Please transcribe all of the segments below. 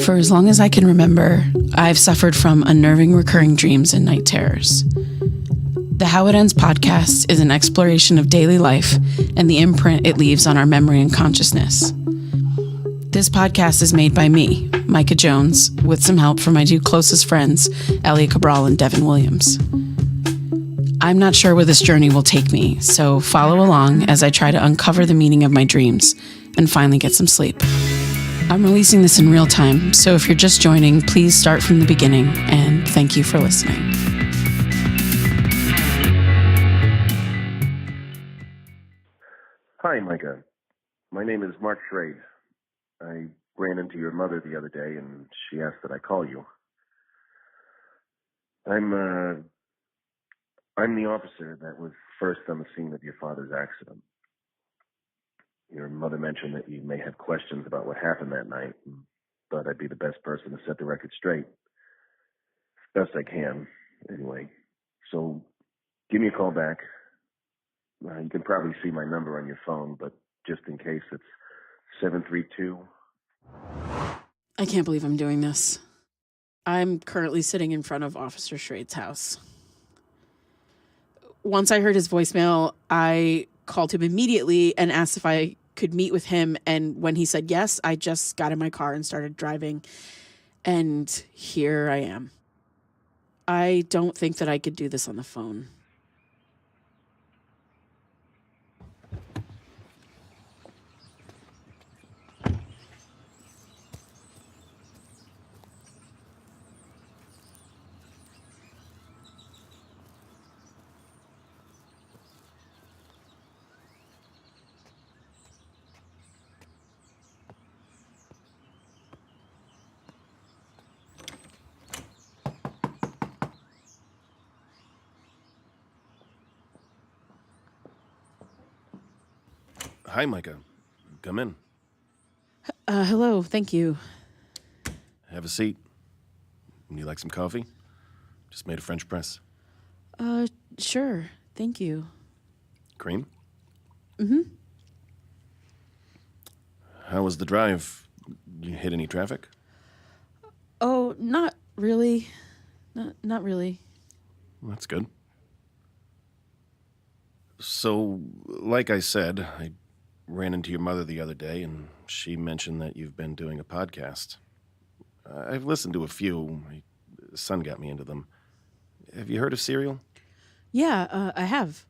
For as long as I can remember, I've suffered from unnerving recurring dreams and night terrors. The How It Ends podcast is an exploration of daily life and the imprint it leaves on our memory and consciousness. This podcast is made by me, Micah Jones, with some help from my two closest friends, Elliot Cabral and Devin Williams. I'm not sure where this journey will take me, so follow along as I try to uncover the meaning of my dreams and finally get some sleep. I'm releasing this in real time, so if you're just joining, please start from the beginning, and thank you for listening. Hi, Micah. My name is Mark Schrade. I ran into your mother the other day, and she asked that I call you. I'm the officer that was first on the scene of your father's accident. Your mother mentioned that you may have questions about what happened that night, and thought I'd be the best person to set the record straight. Best I can, anyway. So, give me a call back. You can probably see my number on your phone, but just in case, it's 732. I can't believe I'm doing this. I'm currently sitting in front of Officer Schrade's house. Once I heard his voicemail, I called him immediately and asked if I could meet with him. And when he said yes, I just got in my car and started driving. And here I am. I don't think that I could do this on the phone. Hi, Micah. Come in. Hello, thank you. Have a seat. You like some coffee? Just made a French press. Sure, thank you. Cream? Mm-hmm. How was the drive? You hit any traffic? Oh, not really. Not really. That's good. So, like I said, I ran into your mother the other day, and she mentioned that you've been doing a podcast. I've listened to a few. My son got me into them. Have you heard of Serial? Yeah, I have.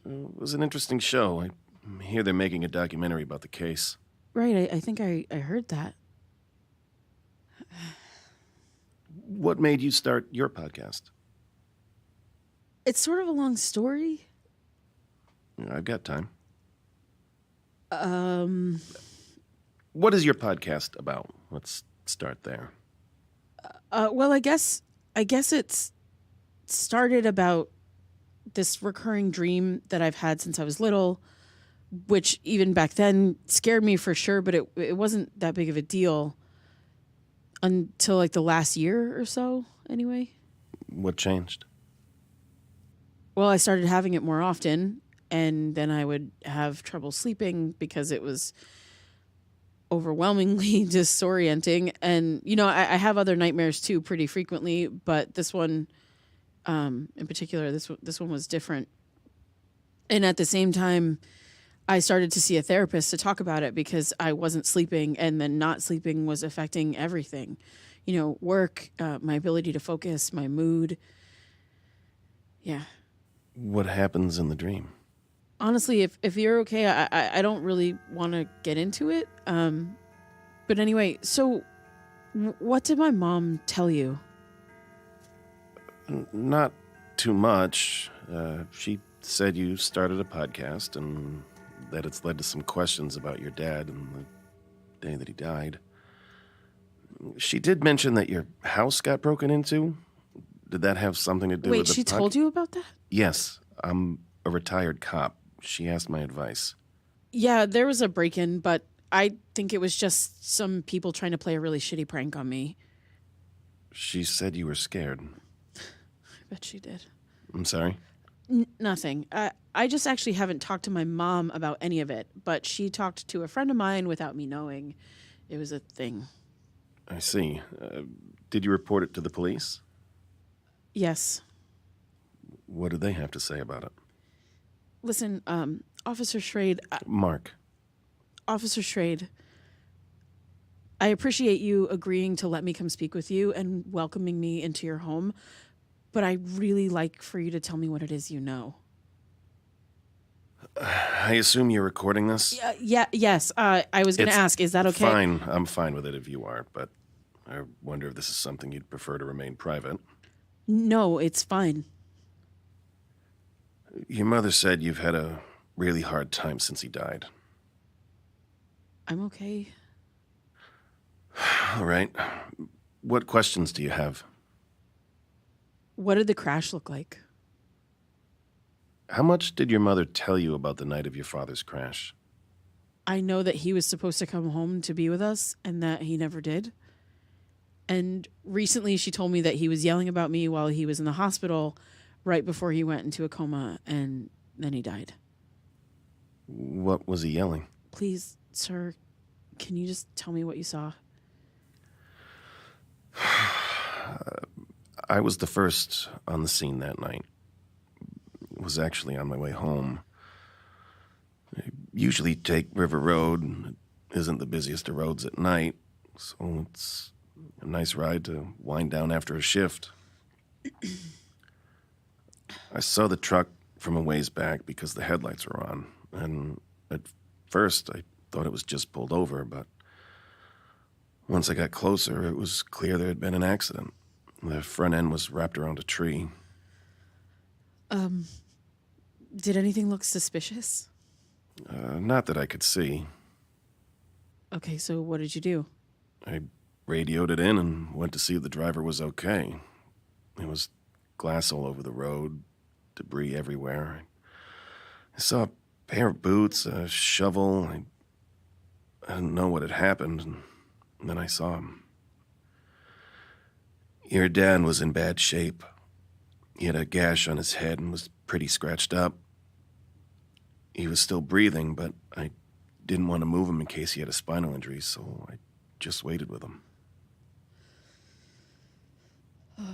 It was an interesting show. I hear they're making a documentary about the case. Right, I think I heard that. What made you start your podcast? It's sort of a long story. I've got time. What is your podcast about? Let's start there. Well, I guess it's started about this recurring dream that I've had since I was little, which even back then scared me for sure, but it wasn't that big of a deal until like the last year or so, anyway. What changed? Well, I started having it more often, and then I would have trouble sleeping because it was overwhelmingly disorienting. And, I have other nightmares too pretty frequently, but this one, in particular, this one was different. And at the same time, I started to see a therapist to talk about it because I wasn't sleeping, and then not sleeping was affecting everything. Work, my ability to focus, my mood. Yeah. What happens in the dream? Honestly, if you're okay, I don't really want to get into it. But anyway, so what did my mom tell you? Not too much. She said you started a podcast and that it's led to some questions about your dad and the day that he died. She did mention that your house got broken into. Did that have something to do with the Wait, she told you about that? Yes, I'm a retired cop. She asked my advice. Yeah, there was a break-in, but I think it was just some people trying to play a really shitty prank on me. She said you were scared. I bet she did. I'm sorry? Nothing. I just actually haven't talked to my mom about any of it, but she talked to a friend of mine without me knowing it was a thing. I see. Did you report it to the police? Yes. What did they have to say about it? Listen, Officer Schrade. Mark. Officer Schrade, I appreciate you agreeing to let me come speak with you and welcoming me into your home, but I really like for you to tell me what it is you know. I assume you're recording this? Yes. I was going to ask, is that okay? Fine. I'm fine with it if you are, but I wonder if this is something you'd prefer to remain private. No, it's fine. Your mother said you've had a really hard time since he died. I'm okay. All right. What questions do you have? What did the crash look like? How much did your mother tell you about the night of your father's crash? I know that he was supposed to come home to be with us and that he never did. And recently she told me that he was yelling about me while he was in the hospital right before he went into a coma, and then he died. What was he yelling? Please, sir, can you just tell me what you saw? I was the first on the scene that night. Was actually on my way home. I usually take River Road. It isn't the busiest of roads at night, so it's a nice ride to wind down after a shift. I saw the truck from a ways back because the headlights were on, and at first I thought it was just pulled over, but once I got closer, it was clear there had been an accident. The front end was wrapped around a tree. Did anything look suspicious? Not that I could see. Okay, so what did you do? I radioed it in and went to see if the driver was okay. There was glass all over the road, debris everywhere. I saw a pair of boots, a shovel. I didn't know what had happened, and then I saw him. Your dad was in bad shape. He had a gash on his head and was pretty scratched up. He was still breathing, but I didn't want to move him in case he had a spinal injury, so I just waited with him.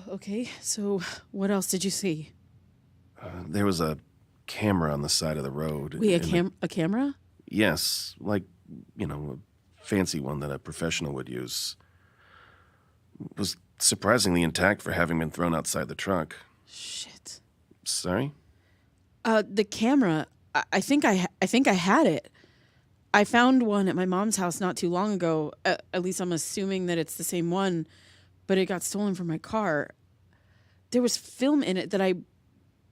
Okay, so what else did you see? There was a camera on the side of the road. Wait, a camera? Yes, like, a fancy one that a professional would use. It was surprisingly intact for having been thrown outside the truck. Shit. Sorry? The camera, I think I had it. I found one at my mom's house not too long ago. At least I'm assuming that it's the same one, but it got stolen from my car. There was film in it that I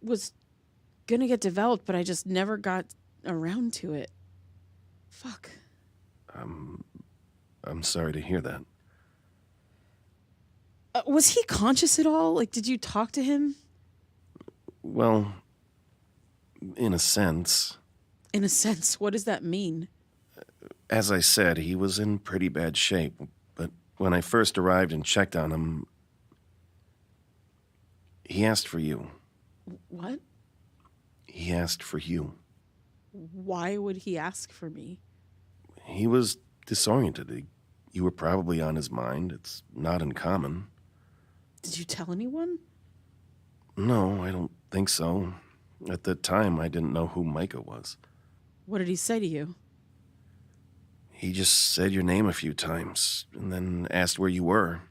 was gonna get developed, but I just never got around to it. Fuck. I'm sorry to hear that. Was he conscious at all? Like, did you talk to him? Well, in a sense. In a sense, what does that mean? As I said, he was in pretty bad shape, but when I first arrived and checked on him, he asked for you. What? He asked for you. Why would he ask for me? He was disoriented. You were probably on his mind. It's not uncommon. Did you tell anyone? No, I don't think so. At the time, I didn't know who Micah was. What did he say to you? He just said your name a few times, and then asked where you were.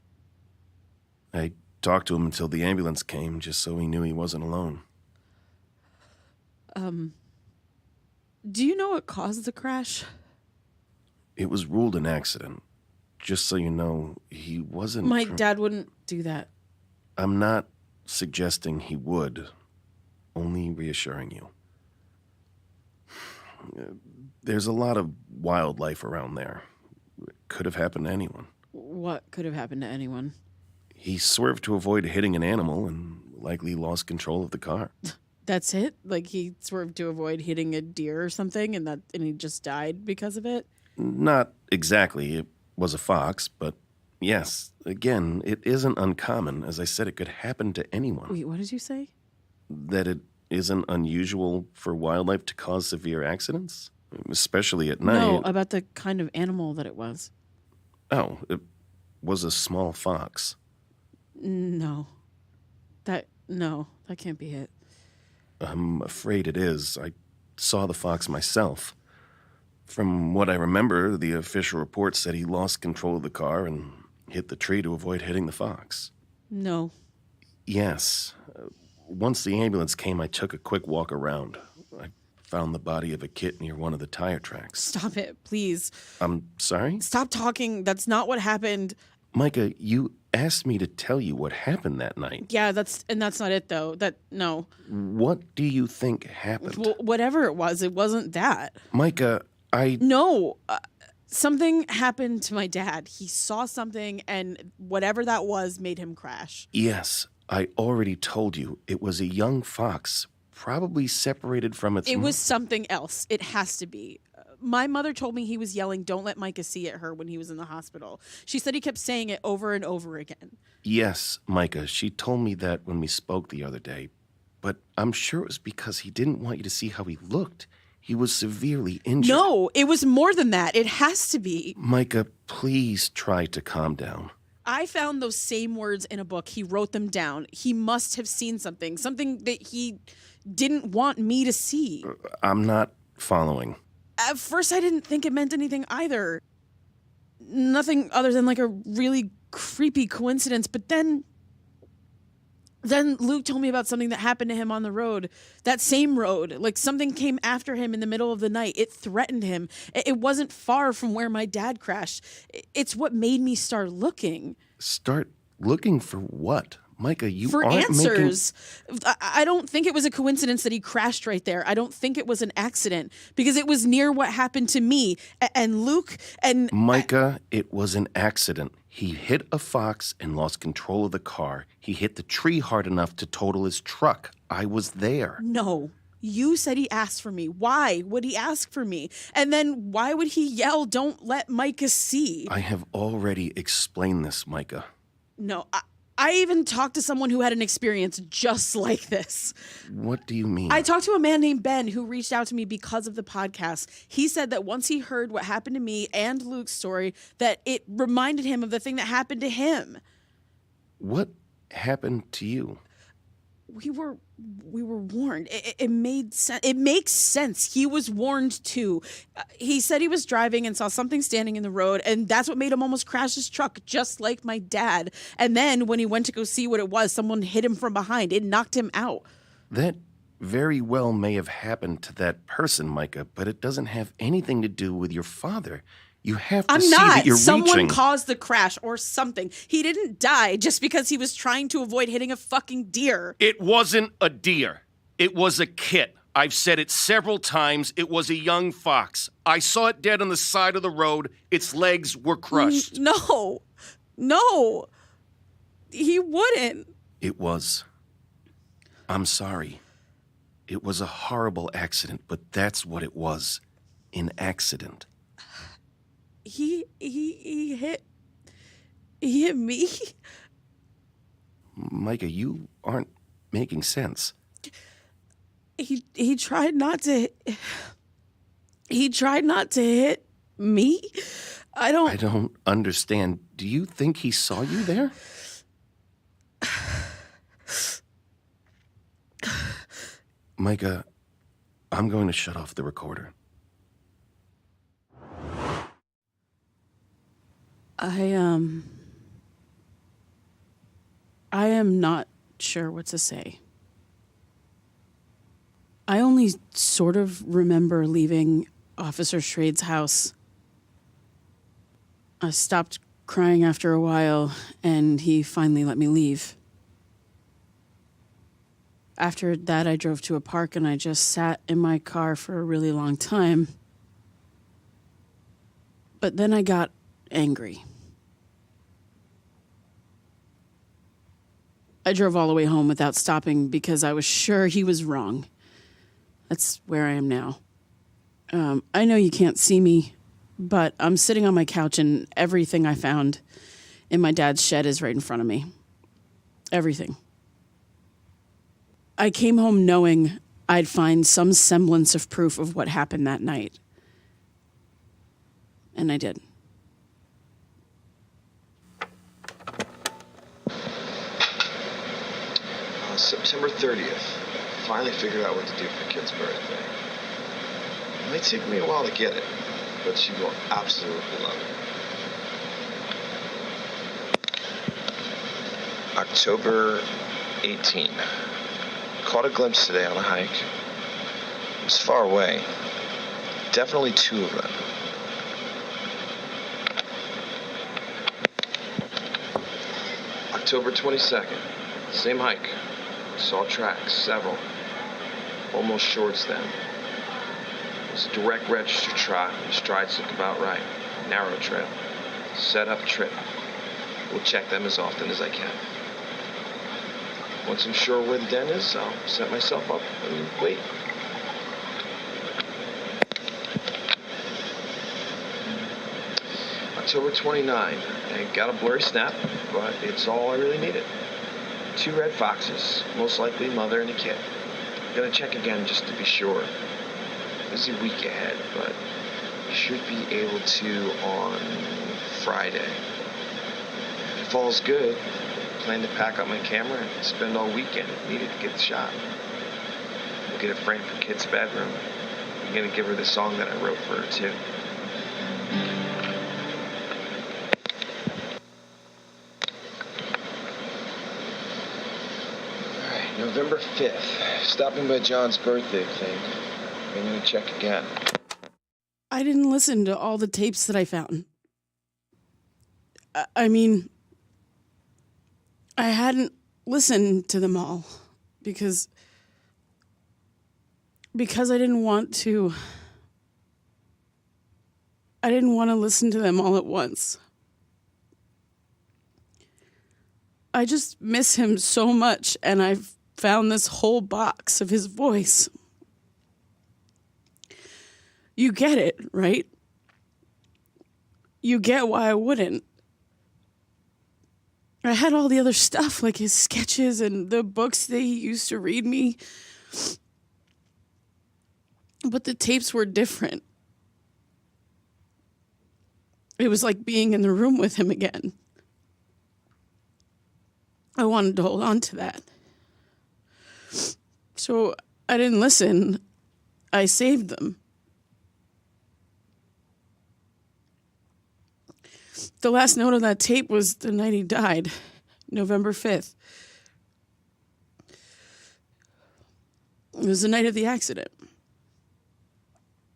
I talked to him until the ambulance came, just so he knew he wasn't alone. Do you know what caused the crash? It was ruled an accident. Just so you know, he wasn't... My dad wouldn't do that. I'm not suggesting he would, only reassuring you. There's a lot of wildlife around there. It could have happened to anyone. What could have happened to anyone? He swerved to avoid hitting an animal and likely lost control of the car. That's it? Like he swerved to avoid hitting a deer or something and he just died because of it? Not exactly. It was a fox, but yes, again, it isn't uncommon. As I said, it could happen to anyone. Wait, what did you say? That it isn't unusual for wildlife to cause severe accidents, especially at night. No, about the kind of animal that it was. Oh, it was a small fox. No. That can't be it. I'm afraid it is. I saw the fox myself. From what I remember, the official report said he lost control of the car and hit the tree to avoid hitting the fox. No. Yes. Once the ambulance came, I took a quick walk around. I found the body of a kit near one of the tire tracks. Stop it, please. I'm sorry? Stop talking. That's not what happened. Micah, you asked me to tell you what happened that night. Yeah, that's not it, though. No. What do you think happened? Well, whatever it wasn't that. Micah, No. Something happened to my dad. He saw something, and whatever that was made him crash. Yes, I already told you. It was a young fox, probably separated from its... It was something else. It has to be. My mother told me he was yelling, "Don't let Micah see it," her when he was in the hospital. She said he kept saying it over and over again. Yes, Micah, she told me that when we spoke the other day. But I'm sure it was because he didn't want you to see how he looked. He was severely injured. No, it was more than that. It has to be. Micah, please try to calm down. I found those same words in a book. He wrote them down. He must have seen something that he didn't want me to see. I'm not following. At first, I didn't think it meant anything either. Nothing other than like a really creepy coincidence. But then Luke told me about something that happened to him on the road, that same road. Like something came after him in the middle of the night. It threatened him. It wasn't far from where my dad crashed. It's what made me start looking. Start looking for what? Micah, you for aren't answers. I don't think it was a coincidence that he crashed right there. I don't think it was an accident because it was near what happened to me and Luke and... Micah, it was an accident. He hit a fox and lost control of the car. He hit the tree hard enough to total his truck. I was there. No. You said he asked for me. Why would he ask for me? And then why would he yell, "Don't let Micah see"? I have already explained this, Micah. No, I even talked to someone who had an experience just like this. What do you mean? I talked to a man named Ben who reached out to me because of the podcast. He said that once he heard what happened to me and Luke's story, that it reminded him of the thing that happened to him. What happened to you? We were warned. It made sense. It makes sense. He was warned too. He said he was driving and saw something standing in the road, and that's what made him almost crash his truck, just like my dad. And then when he went to go see what it was, someone hit him from behind. It knocked him out. That very well may have happened to that person, Micah, but it doesn't have anything to do with your father. You have to see that you're Someone reaching. caused the crash or something. He didn't die just because he was trying to avoid hitting a fucking deer. It wasn't a deer. It was a kit. I've said it several times. It was a young fox. I saw it dead on the side of the road. Its legs were crushed. No. He wouldn't. It was. I'm sorry. It was a horrible accident, but that's what it was. An accident. He hit me. Micah, you aren't making sense. He tried not to. He tried not to hit me. I don't understand. Do you think he saw you there? Micah, I'm going to shut off the recorder. I am not sure what to say. I only sort of remember leaving Officer Schrade's house. I stopped crying after a while, and he finally let me leave. After that, I drove to a park, and I just sat in my car for a really long time. But then I got angry. I drove all the way home without stopping because I was sure he was wrong. That's where I am now. I know you can't see me, but I'm sitting on my couch and everything I found in my dad's shed is right in front of me. Everything. I came home knowing I'd find some semblance of proof of what happened that night. And I did. September 30th. Finally figured out what to do for Kit's birthday. It might take me a while to get it, but she will absolutely love it. October 18. Caught a glimpse today on a hike. It was far away. Definitely two of them. October 22nd. Same hike. Saw tracks, several. Almost shorts then. It was a direct register trot. The strides look about right. Narrow trail. Set up trip. We'll check them as often as I can. Once I'm sure where the den is, I'll set myself up and wait. October 29. I got a blurry snap, but it's all I really needed. 2 red foxes, most likely mother and a kid. I'm gonna check again just to be sure. Busy week ahead, but should be able to on Friday. If all's good, plan to pack up my camera and spend all weekend if needed to get the shot. We'll get a frame for Kit's bedroom. I'm gonna give her the song that I wrote for her too. November 5th, stopping by John's birthday thing. I'm gonna check again. I didn't listen to all the tapes that I found. I mean, I hadn't listened to them all because I didn't want to. I didn't want to listen to them all at once. I just miss him so much, and I've found this whole box of his voice. You get it, right? You get why I wouldn't. I had all the other stuff, like his sketches and the books that he used to read me. But the tapes were different. It was like being in the room with him again. I wanted to hold on to that. So I didn't listen. I saved them. The last note of that tape was the night he died, November 5th. It was the night of the accident.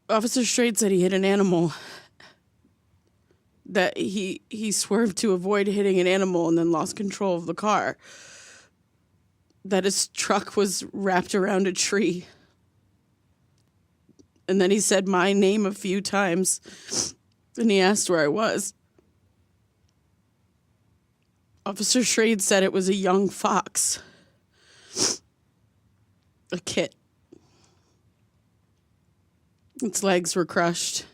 Officer Straight said he hit an animal, that he swerved to avoid hitting an animal and then lost control of the car, that his truck was wrapped around a tree. And then he said my name a few times, and he asked where I was. Officer Schrade said it was a young fox, a kit. Its legs were crushed,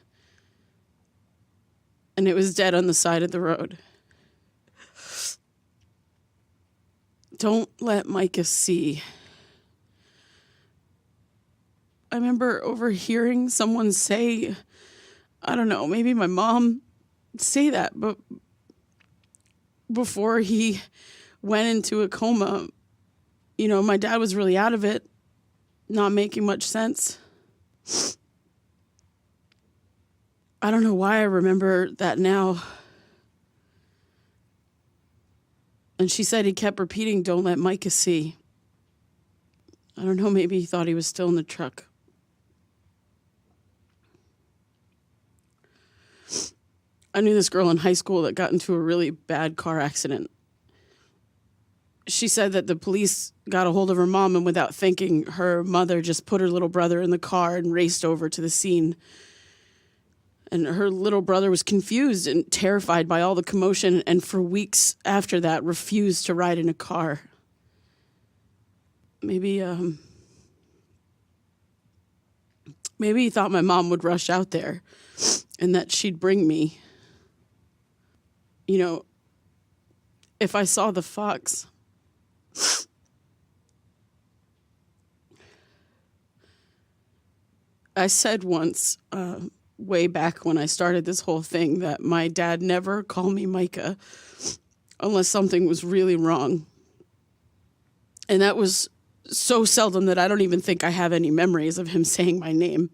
and it was dead on the side of the road. Don't let Micah see. I remember overhearing someone say, I don't know, maybe my mom say that, but before he went into a coma, you know, my dad was really out of it, not making much sense. I don't know why I remember that now. And she said he kept repeating, don't let Micah see. I don't know, maybe he thought he was still in the truck. I knew this girl in high school that got into a really bad car accident. She said that the police got a hold of her mom, and without thinking, her mother just put her little brother in the car and raced over to the scene. And her little brother was confused and terrified by all the commotion, and for weeks after that refused to ride in a car. Maybe he thought my mom would rush out there and that she'd bring me. You know, if I saw the fox, I said once, way back when I started this whole thing, that my dad never called me Micah unless something was really wrong. And that was so seldom that I don't even think I have any memories of him saying my name.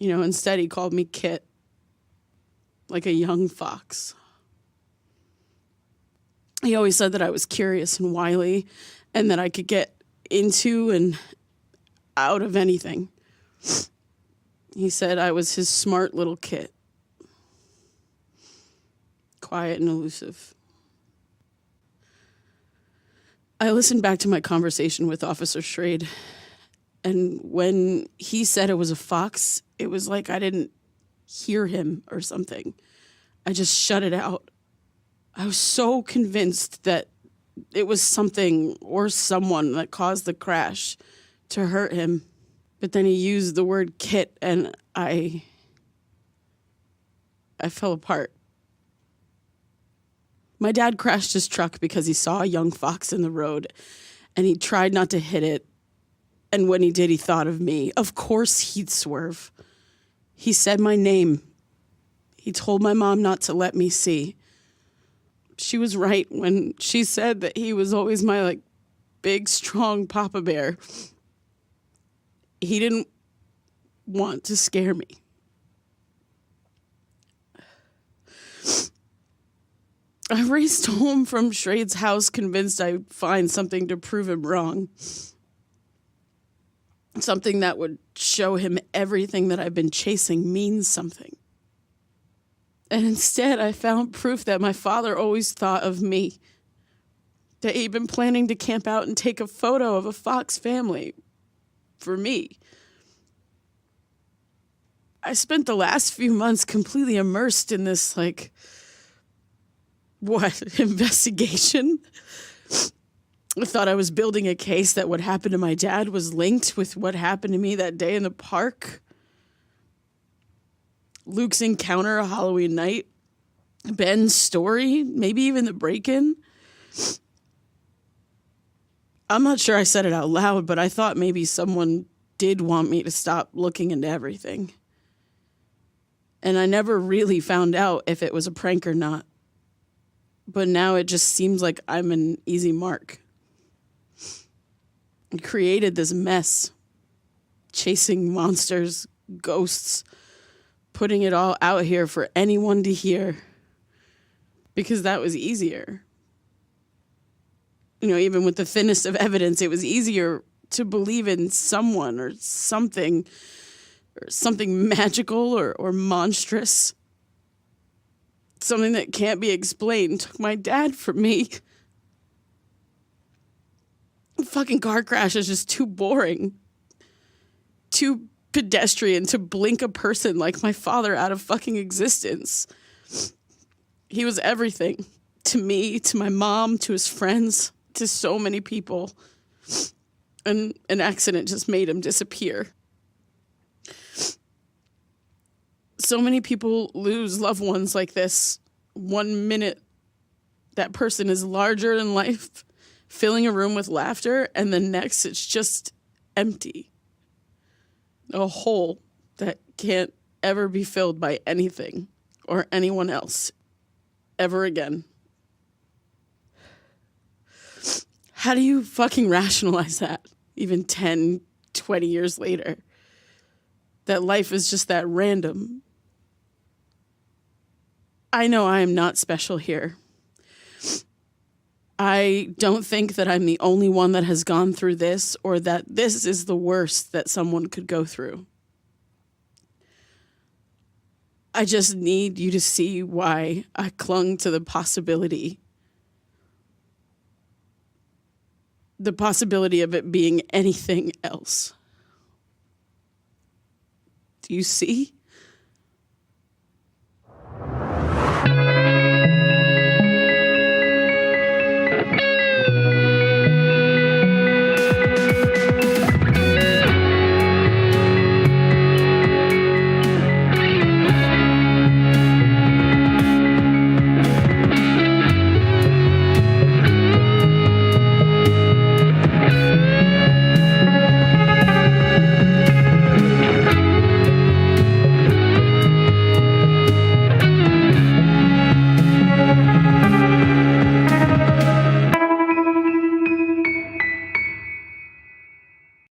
Instead he called me Kit, like a young fox. He always said that I was curious and wily and that I could get into and out of anything. He said I was his smart little Kit. Quiet and elusive. I listened back to my conversation with Officer Schrade, and when he said it was a fox, it was like I didn't hear him or something. I just shut it out. I was so convinced that it was something or someone that caused the crash to hurt him. But then he used the word Kit, and I fell apart. My dad crashed his truck because he saw a young fox in the road, and he tried not to hit it. And when he did, he thought of me. Of course he'd swerve. He said my name. He told my mom not to let me see. She was right when she said that he was always my, big, strong Papa Bear. He didn't want to scare me. I raced home from Schrade's house convinced I'd find something to prove him wrong. Something that would show him everything that I've been chasing means something. And instead, I found proof that my father always thought of me. That he'd been planning to camp out and take a photo of a fox family for me. I spent the last few months completely immersed in this, investigation? I thought I was building a case that what happened to my dad was linked with what happened to me that day in the park. Luke's encounter a Halloween night. Ben's story, maybe even the break-in. I'm not sure I said it out loud, but I thought maybe someone did want me to stop looking into everything. And I never really found out if it was a prank or not. But now it just seems like I'm an easy mark. I created this mess. Chasing monsters, ghosts, putting it all out here for anyone to hear. Because that was easier. Even with the thinnest of evidence, it was easier to believe in someone or something magical or monstrous. Something that can't be explained took my dad from me. A fucking car crash is just too boring. Too pedestrian to blink a person like my father out of fucking existence. He was everything. To me, to my mom, to his friends, to so many people. And an accident just made him disappear. So many people lose loved ones like this. 1 minute, that person is larger than life, filling a room with laughter, and the next, it's just empty. A hole that can't ever be filled by anything or anyone else ever again. How do you fucking rationalize that, even 10, 20 years later? That life is just that random. I know I am not special here. I don't think that I'm the only one that has gone through this or that this is the worst that someone could go through. I just need you to see why I clung to the possibility of it being anything else. Do you see?